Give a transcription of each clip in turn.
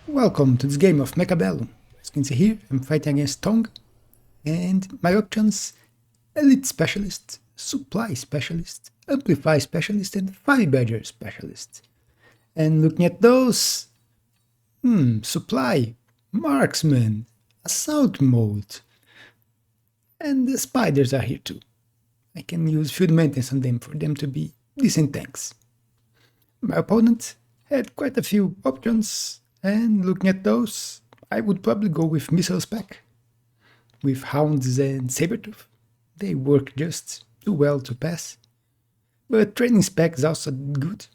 Welcome to this game of Mechabellum. As you can see here, I'm fighting against Tong, and my options: Elite Specialist, Supply Specialist, Amplify Specialist, and Fire Badger Specialist. And looking at those, Supply, Marksman, Assault Mode, and the Spiders are here too. I can use field maintenance on them for them to be decent tanks. My opponent had quite a few options, and looking at those, I would probably go with Missile Spec, with Hounds and Sabertooth. They work just too well to pass. But Training Spec is also good.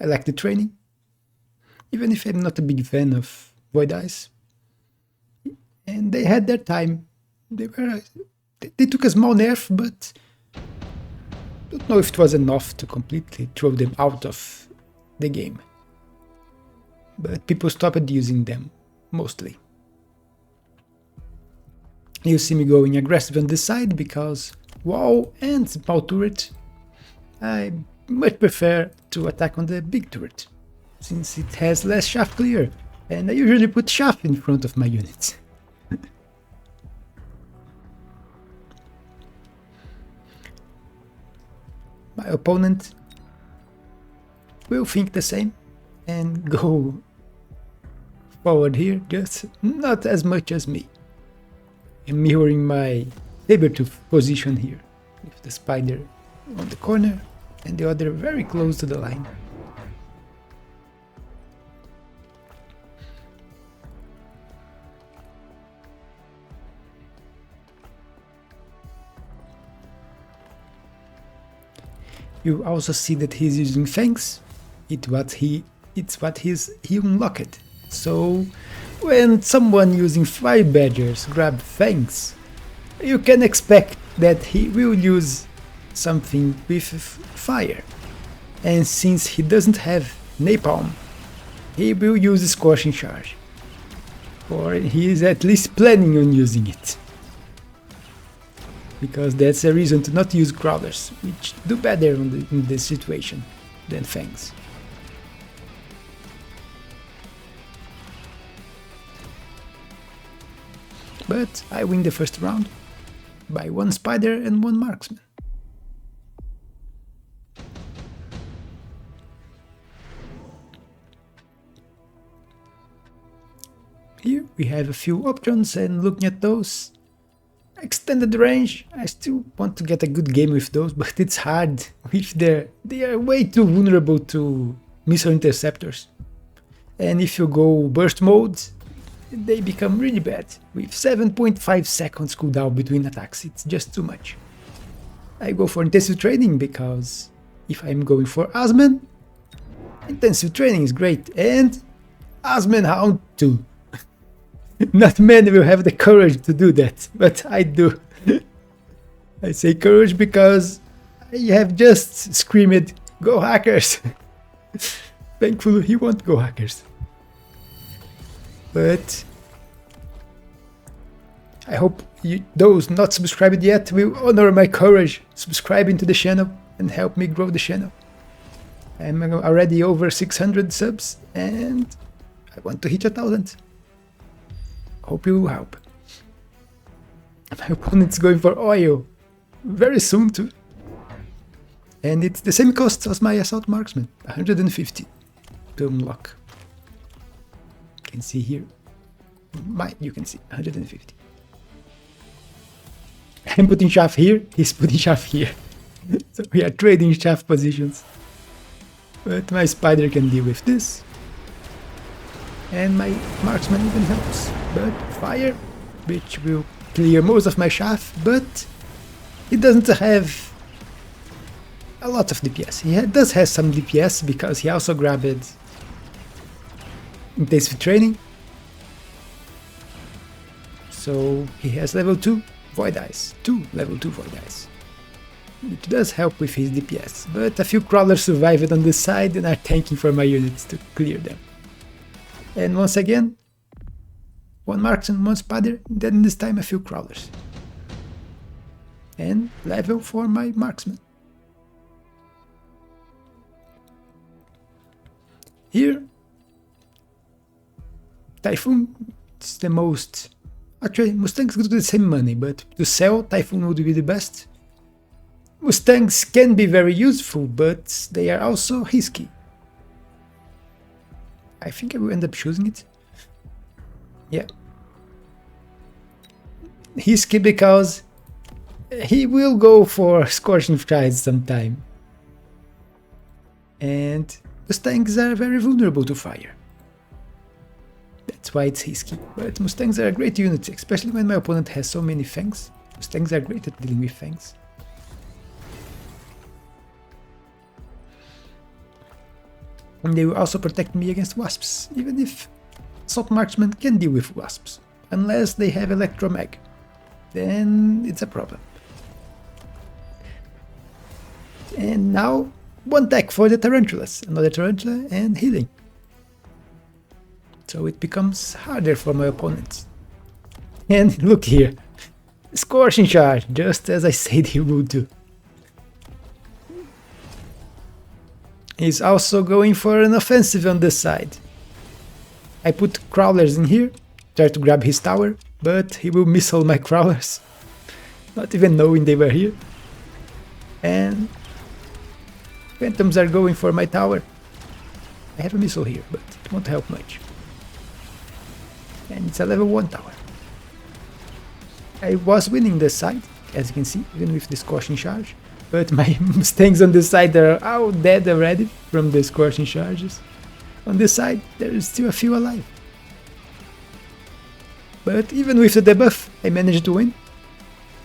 I like the training, even if I'm not a big fan of Void Eyes. And they had their time. They took a small nerf, but don't know if it was enough to completely throw them out of the game. But people stopped using them, mostly. You see me going aggressive on this side because wall and small turret. I much prefer to attack on the big turret, since it has less shaft clear, and I usually put shaft in front of my units. My opponent will think the same and go forward here, just not as much as me. I'm mirroring my Sabertooth position here, with the spider on the corner and the other very close to the line. You also see that he's using Fangs. It's what he's unlocked. So when someone using Fire Badgers grab Fangs, you can expect that he will use something with fire. And since he doesn't have Napalm, he will use Scorching Charge. Or he is at least planning on using it. Because that's a reason to not use Crawlers, which do better in this situation than Fangs. But I win the first round by one Spider and one Marksman. Here we have a few options, and looking at those, extended range, I still want to get a good game with those, but it's hard. They are way too vulnerable to missile interceptors. And if you go burst mode, they become really bad. With 7.5 seconds cooldown between attacks, it's just too much. I go for intensive training because if I'm going for Assman, intensive training is great, and Assman Hound too. Not many will have the courage to do that, but I do. I say courage because I have just screamed, "Go Hackers!" Thankfully he won't go Hackers. But I hope those not subscribed yet will honor my courage, subscribing to the channel and help me grow the channel. I'm already over 600 subs and I want to hit 1,000. Hope you will help. My opponent's going for oil very soon too. And it's the same cost as my Assault Marksman, 150 to unlock. You can see here. You can see 150. I'm putting shaft here, he's putting shaft here. So we are trading shaft positions. But my spider can deal with this. And my marksman even helps. But fire, which will clear most of my shaft, but it doesn't have a lot of DPS. He does have some DPS because he also grabbed intensive training. So he has level 2 Void Eyes, 2 level 2 Void Eyes, which does help with his DPS, but a few crawlers survived on this side and are tanking for my units to clear them. And once again, one marksman, one spider, then this time a few crawlers. And level for my marksman. Here Typhoon is the most... Actually, Mustangs go to the same money, but to sell, Typhoon would be the best. Mustangs can be very useful, but they are also risky. I think I will end up choosing it. Yeah. Risky because he will go for Scorching Strides sometime. And Mustangs are very vulnerable to fire. That's why it's risky. But Mustangs are a great unit, especially when my opponent has so many fangs. Mustangs are great at dealing with fangs. And they will also protect me against wasps, even if Assault Marksman can deal with wasps, unless they have Electromag. Then it's a problem. And now, one tech for the Tarantulas, another Tarantula and healing. So it becomes harder for my opponents. And look here, Scorching Charge, just as I said he would do. He's also going for an offensive on this side. I put crawlers in here, try to grab his tower, but he will miss all my crawlers, not even knowing they were here. And Phantoms are going for my tower. I have a missile here, but it won't help much. And it's a level 1 tower. I was winning this side, as you can see, even with the Scorching Charge. But my Mustangs on this side are all dead already from the Scorching Charges. On this side, there is still a few alive. But even with the debuff, I managed to win.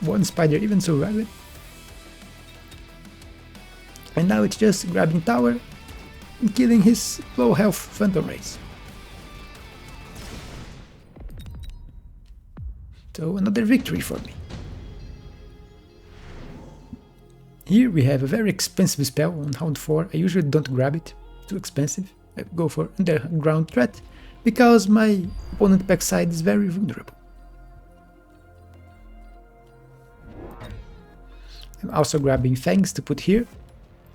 One spider even survived. And now it's just grabbing tower and killing his low health Phantom Rays. So another victory for me. Here we have a very expensive spell on round 4. I usually don't grab it, too expensive. I go for Underground Threat because my opponent backside is very vulnerable. I'm also grabbing Fangs to put here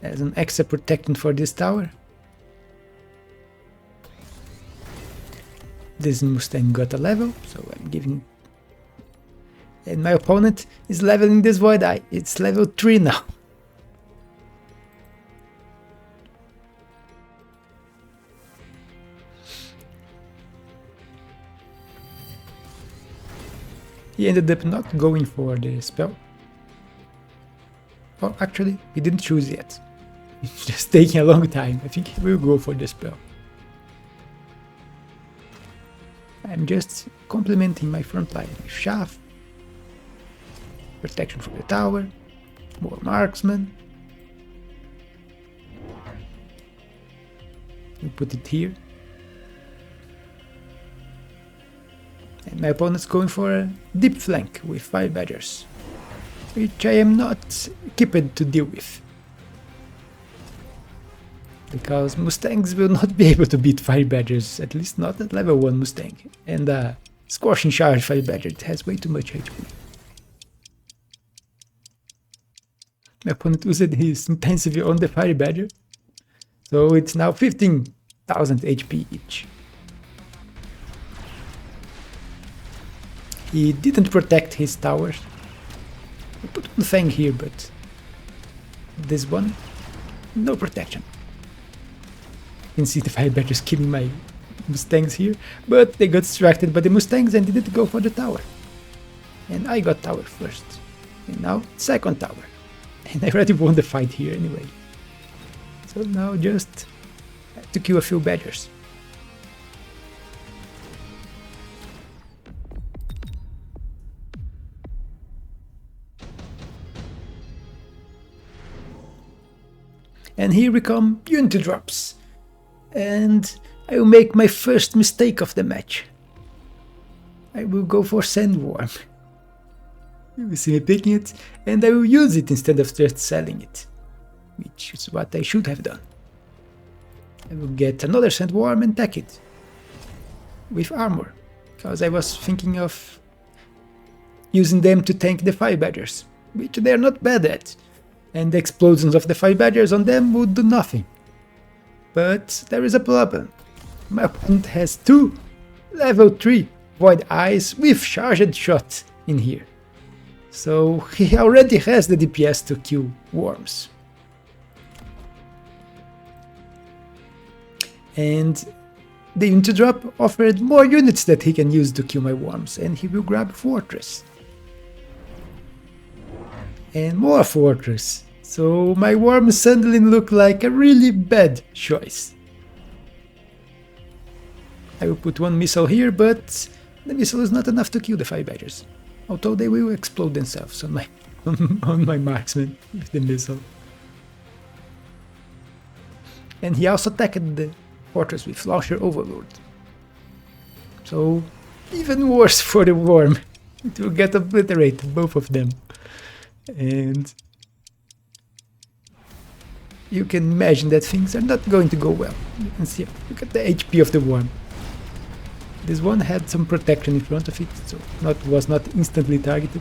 as an extra protection for this tower. This Mustang got a level, so I'm giving... And my opponent is leveling this Void Eye. It's level 3 now. He ended up not going for the spell. Or actually, he didn't choose yet. It's just taking a long time. I think he will go for the spell. I'm just complementing my front line with Shaft, protection from the tower, more marksman. We put it here. And my opponent's going for a deep flank with 5 badgers, which I am not equipped to deal with. Because Mustangs will not be able to beat 5 badgers, at least not at level 1 Mustang. And Scorching Charge 5 badger, it has way too much HP. My opponent used his intensity on the Fire Badger, so it's now 15,000 HP each. He didn't protect his towers. I put one Fang here, but this one, no protection. You can see the Fire Badgers killing my Mustangs here, but they got distracted by the Mustangs and didn't go for the tower. And I got tower first, and now second tower. And I already won the fight here anyway. So now just have to kill a few badgers. And here we come unity drops. And I will make my first mistake of the match. I will go for Sandworm. You will see me picking it, and I will use it instead of just selling it, which is what I should have done. I will get another Sandworm and tack it with armor, because I was thinking of using them to tank the Fire Badgers, which they are not bad at, and the explosions of the Fire Badgers on them would do nothing. But there is a problem. My opponent has 2 level 3 Void Eyes with charged shot in here. So he already has the DPS to kill worms. And the unit drop offered more units that he can use to kill my worms, and he will grab Fortress. And more Fortress. So my worms suddenly look like a really bad choice. I will put one missile here, but the missile is not enough to kill the 5 badgers. Although they will explode themselves on my on my marksman with the missile. And he also attacked the fortress with Launcher Overlord. So even worse for the worm. It will get obliterated, both of them. And you can imagine that things are not going to go well. You can see, look at the HP of the worm. This one had some protection in front of it, so was not instantly targeted.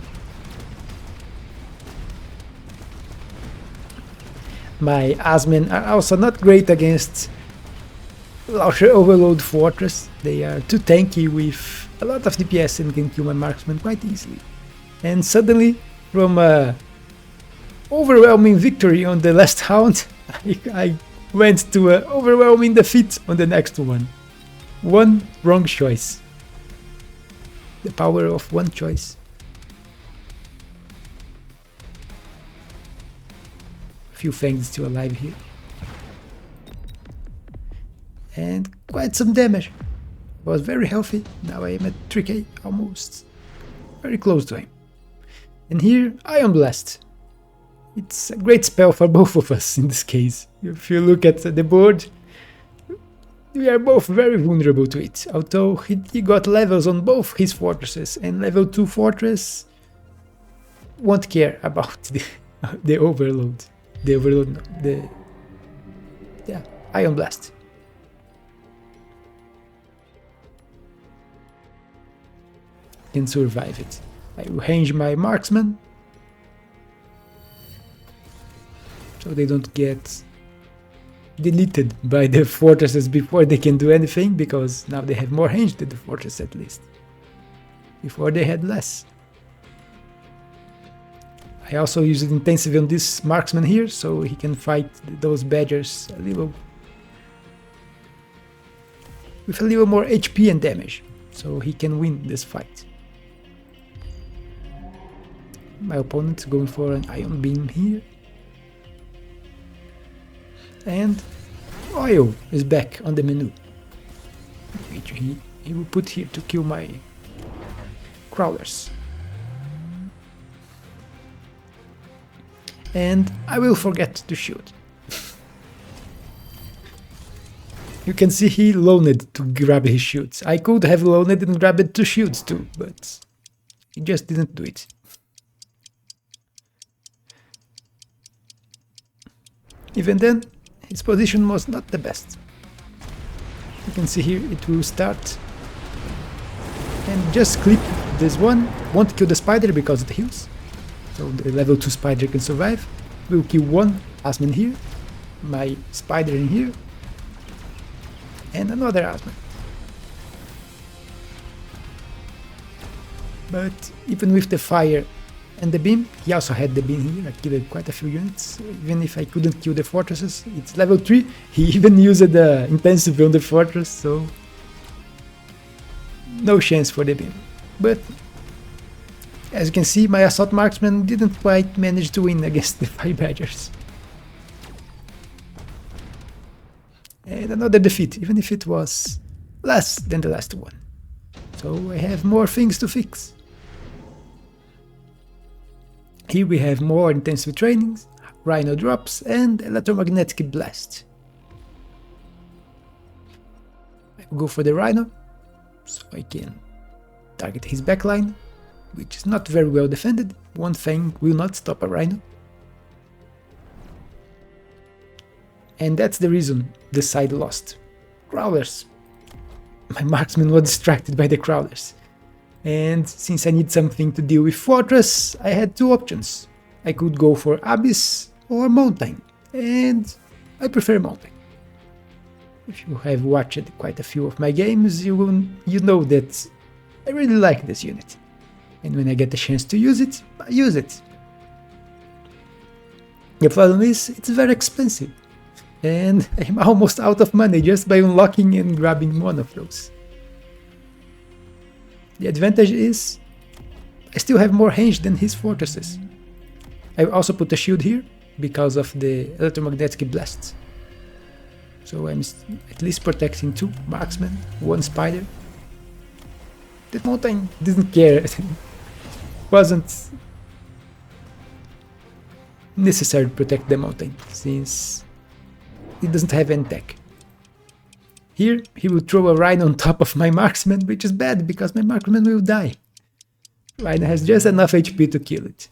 My Assman are also not great against Launcher Overload Fortress. They are too tanky with a lot of DPS and can kill my marksman quite easily. And suddenly, from a overwhelming victory on the last round, I went to an overwhelming defeat on the next one. One wrong choice. The power of one choice. Few fangs still alive here. And quite some damage. Was very healthy. Now I am at 3k almost. Very close to him. And here, Ion Blast. It's a great spell for both of us in this case. If you look at the board, we are both very vulnerable to it. Although he got levels on both his fortresses, and level 2 fortress won't care about the overload. The overload, no, yeah, Ion Blast. Can survive it. I will range my marksman, so they don't get deleted by the fortresses before they can do anything, because now they have more range than the fortress at least. Before they had less. I also used intensive on this marksman here, so he can fight those badgers with a little more HP and damage, so he can win this fight. My opponent's going for an Ion Beam here. And Oil is back on the menu, which he will put here to kill my crawlers. And I will forget to shoot. You can see he loaned to grab his shoots. I could have loaned and grabbed 2 shoots too, but he just didn't do it. Even then, his position was not the best. You can see here it will start and just clip this one. Won't kill the spider because it heals, so the level 2 spider can survive. We'll kill one Assman here, my spider in here, and another Assman. But even with the fire and the beam, he also had the beam here. I killed quite a few units, even if I couldn't kill the fortresses. It's level 3, he even used the intensive on the fortress, so no chance for the beam. But as you can see, my assault marksman didn't quite manage to win against the 5 badgers. And another defeat, even if it was less than the last one. So I have more things to fix. Here we have more intensive trainings, Rhino drops, and electromagnetic blast. I will go for the Rhino, so I can target his backline, which is not very well defended. One thing will not stop a Rhino. And that's the reason this side lost. Crawlers. My marksman was distracted by the crawlers. And since I need something to deal with Fortress, I had 2 options. I could go for Abyss or Mountain, and I prefer Mountain. If you have watched quite a few of my games, you know that I really like this unit. And when I get the chance to use it, I use it. The problem is, it's very expensive. And I'm almost out of money just by unlocking and grabbing one of those. The advantage is, I still have more range than his fortresses. I also put a shield here, because of the electromagnetic blasts. So I'm at least protecting 2 marksmen, 1 spider. That mountain didn't care. Wasn't necessary to protect the mountain, since it doesn't have any tech. Here, he will throw a rhino on top of my marksman, which is bad, because my marksman will die. Rhino has just enough HP to kill it.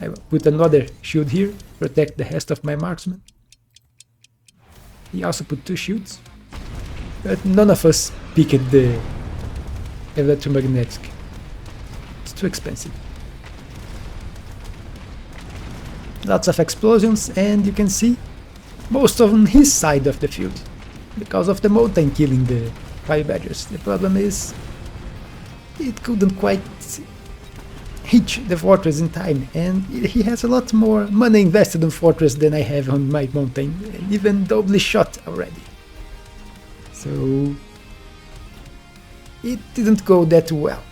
I will put another shield here, protect the rest of my marksman. He also put 2 shields, but none of us picked the electromagnetic. It's too expensive. Lots of explosions, and you can see most on his side of the field, because of the mountain killing the fire badgers. The problem is, it couldn't quite hit the fortress in time, and he has a lot more money invested on fortress than I have on my mountain, and even doubly shot already. So it didn't go that well.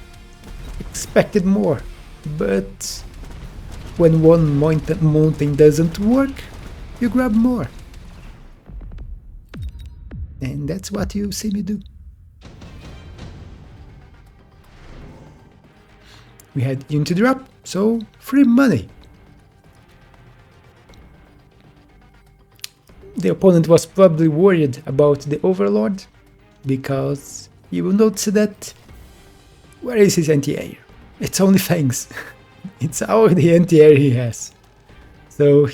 Expected more, but when one mountain doesn't work, you grab more. And that's what you see me do. We had unity drop, so free money. The opponent was probably worried about the Overlord, because you will notice that where is his anti-air? It's only fangs. It's all the anti-air he has. So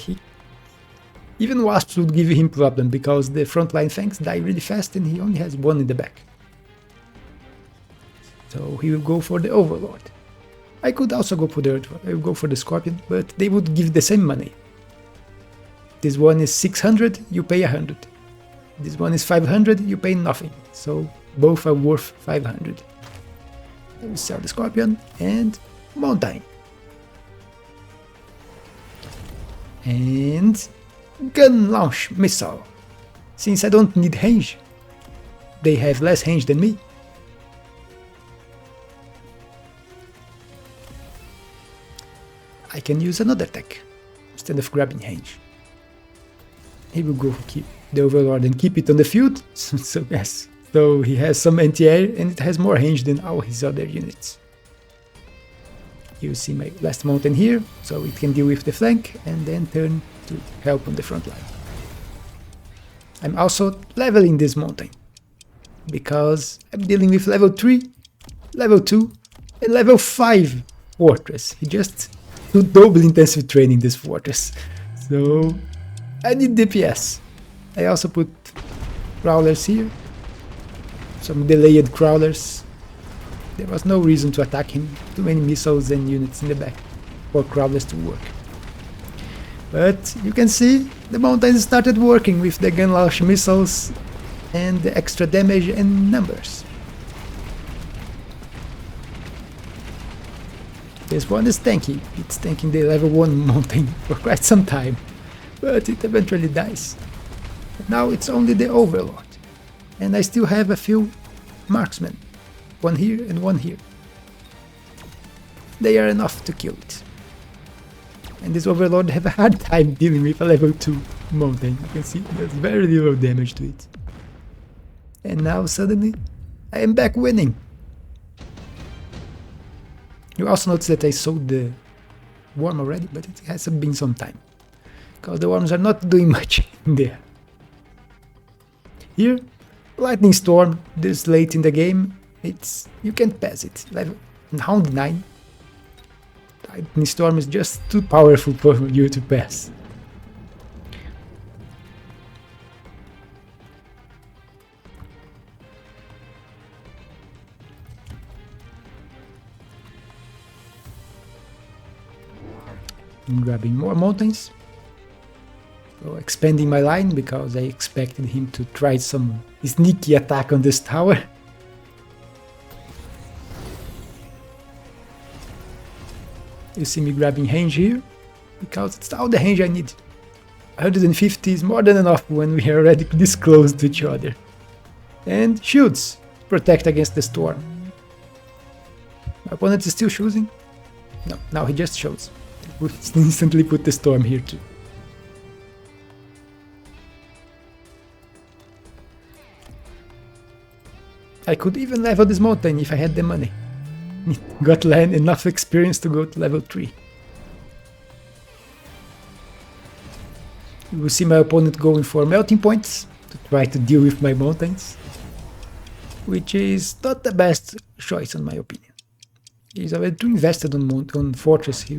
even wasps would give him problem, because the frontline fangs die really fast and he only has 1 in the back. So he will go for the Overlord. I could also go for the Scorpion, but they would give the same money. This one is 600, you pay 100. This one is 500, you pay nothing. So both are worth 500. I will sell the Scorpion and Mountain. And gun launch missile. Since I don't need range, they have less range than me. I can use another tech instead of grabbing range. He will go keep the Overlord and keep it on the field. So yes, so he has some anti-air and it has more range than all his other units. You see my last mountain here, so it can deal with the flank and then turn to help on the front line. I'm also leveling this mountain, because I'm dealing with level 3, level 2 and level 5 fortress. He just do double intensive training this fortress, so I need DPS. I also put crawlers here, some delayed crawlers. There was no reason to attack him, too many missiles and units in the back for crawlers to work. But you can see the mountains started working with the gun launch missiles and the extra damage and numbers. This one is tanky. It's tanking the level 1 mountain for quite some time, but it eventually dies. Now it's only the Overlord, and I still have a few marksmen, 1 here and 1 here. They are enough to kill it. And this Overlord have a hard time dealing with a level 2 mountain. You can see there's very little damage to it. And now suddenly I am back winning. You also notice that I sold the worm already, but it has been some time, because the worms are not doing much in there. Here, Lightning Storm, this late in the game, you can't pass it. Level round 9, Lightning Storm is just too powerful for you to pass. I'm grabbing more mountains. So expanding my line because I expected him to try some sneaky attack on this tower. You see me grabbing range here, because it's all the range I need. 150 is more than enough when we are already this close to each other. And shields, protect against the storm. My opponent is still choosing. No, now he just shows. He instantly put the storm here too. I could even level this mountain if I had the money. Got land enough experience to go to level 3. You will see my opponent going for melting points to try to deal with my mountains, which is not the best choice in my opinion. He's already too invested on fortress. He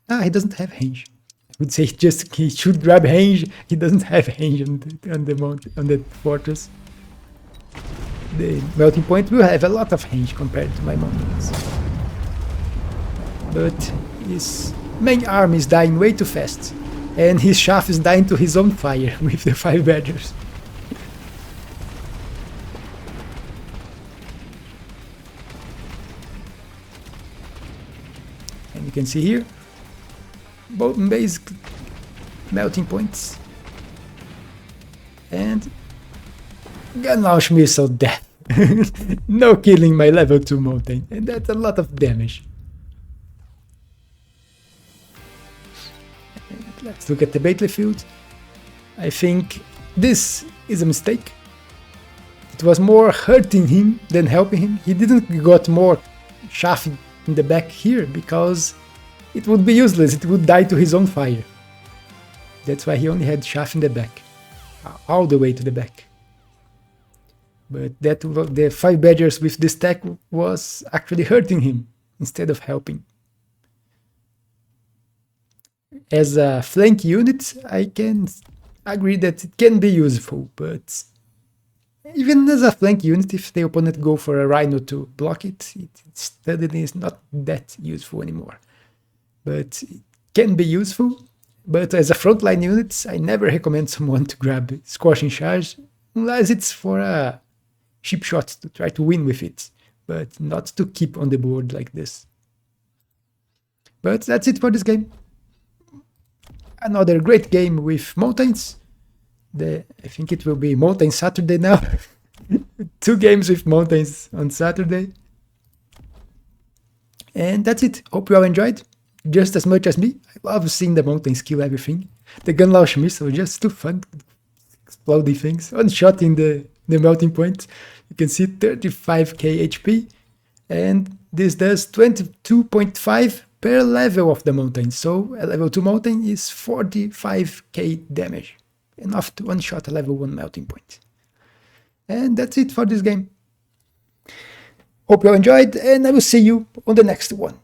doesn't have range. I would say he should grab range. He doesn't have range on the fortress. The melting point will have a lot of range compared to my mountains. But his main arm is dying way too fast, and his shaft is dying to his own fire with the 5 badgers. And you can see here, both basic melting points. And gun launch missile death. No killing my level 2 mountain, and that's a lot of damage. And let's look at the battlefield. I think this is a mistake. It was more hurting him than helping him. He didn't got more shaft in the back here because it would be useless. It would die to his own fire. That's why he only had shaft in the back, all the way to the back. But the 5 badgers with this stack was actually hurting him instead of helping. As a flank unit, I can agree that it can be useful, but even as a flank unit, if the opponent go for a rhino to block it, it suddenly is not that useful anymore. But it can be useful, but as a frontline unit, I never recommend someone to grab Scorching Charge unless it's for a cheap shot to try to win with it, but not to keep on the board like this. But that's it for this game. Another great game with mountains. I think it will be Mountain Saturday now. 2 games with mountains on Saturday. And that's it. Hope you all enjoyed just as much as me. I love seeing the mountains kill everything. The gun launch missile, just too fun. Exploding things. One shot in the melting point. You can see 35k HP. And this does 22.5 per level of the mountain. So a level 2 mountain is 45k damage. Enough to one-shot a level 1 melting point. And that's it for this game. Hope you all enjoyed, and I will see you on the next one.